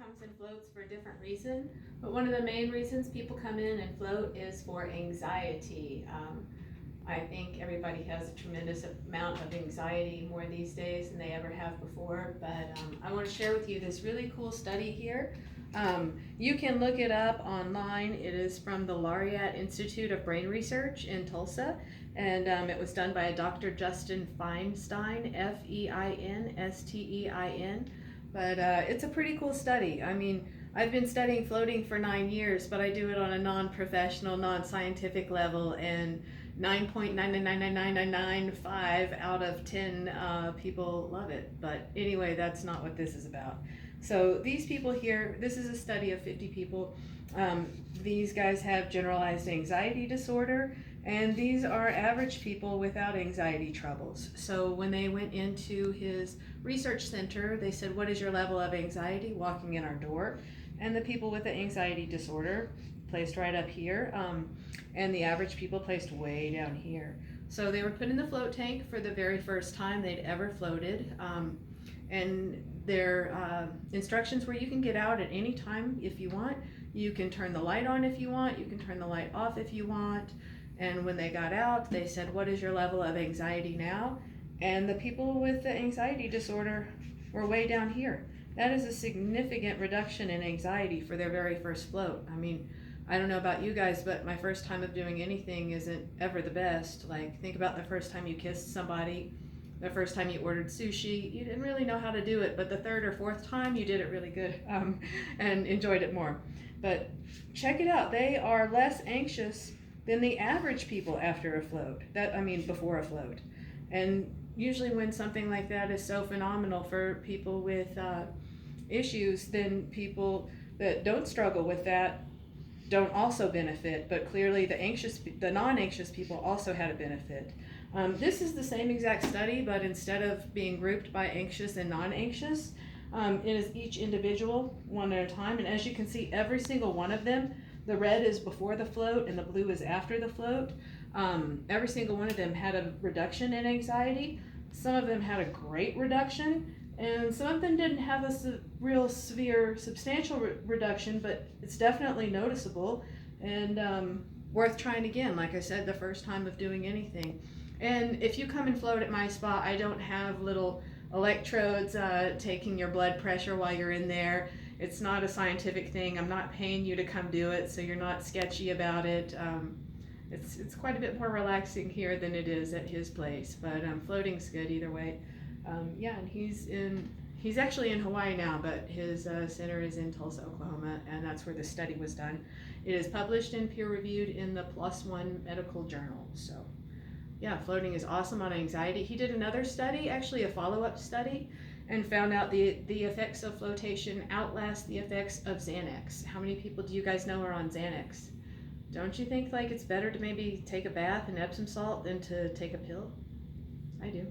comes and floats for a different reason, but one of the main reasons people come in and float is for anxiety. I think everybody has a tremendous amount of anxiety more these days than they ever have before, but I want to share with you this really cool study here. You can look it up online. It is from the Laureate Institute of Brain Research in Tulsa, and it was done by a Dr. Justin Feinstein, Feinstein. But it's a pretty cool study. I mean, I've been studying floating for 9 years, but I do it on a non-professional, non-scientific level, and 9.9999995 out of 10 people love it. But anyway, that's not what this is about. So these people here, this is a study of 50 people. These guys have generalized anxiety disorder, and these are average people without anxiety troubles. So when they went into his research center, they said, what is your level of anxiety walking in our door? And the people with the anxiety disorder placed right up here, and the average people placed way down here. So they were put in the float tank for the very first time they'd ever floated, and their instructions were you can get out at any time if you want, you can turn the light on if you want, you can turn the light off if you want. And when they got out, they said, what is your level of anxiety now? And the people with the anxiety disorder were way down here. That is a significant reduction in anxiety for their very first float. I mean, I don't know about you guys, but my first time of doing anything isn't ever the best. Like, think about the first time you kissed somebody, the first time you ordered sushi. You didn't really know how to do it, but the third or fourth time you did it really good and enjoyed it more. But check it out. They are less anxious than the average people after a float. Before a float. And usually when something like that is so phenomenal for people with issues, then people that don't struggle with that don't also benefit, but clearly the non-anxious people also had a benefit. This is the same exact study, but instead of being grouped by anxious and non-anxious, it is each individual one at a time. And as you can see, every single one of them, the red is before the float and the blue is after the float. Every single one of them had a reduction in anxiety. Some of them had a great reduction, and some of them didn't have a real severe, substantial reduction, but it's definitely noticeable and worth trying again, like I said, the first time of doing anything. And if you come and float at my spa, I don't have little electrodes taking your blood pressure while you're in there. It's not a scientific thing. I'm not paying you to come do it, so you're not sketchy about it. It's quite a bit more relaxing here than it is at his place, but floating's good either way. And he's actually in Hawaii now, but his center is in Tulsa, Oklahoma, and that's where the study was done. It is published and peer-reviewed in the PLOS ONE medical journal. So yeah, floating is awesome on anxiety. He did another study, actually a follow-up study, and found out the effects of flotation outlast the effects of Xanax. How many people do you guys know are on Xanax? Don't you think like it's better to maybe take a bath and Epsom salt than to take a pill? I do.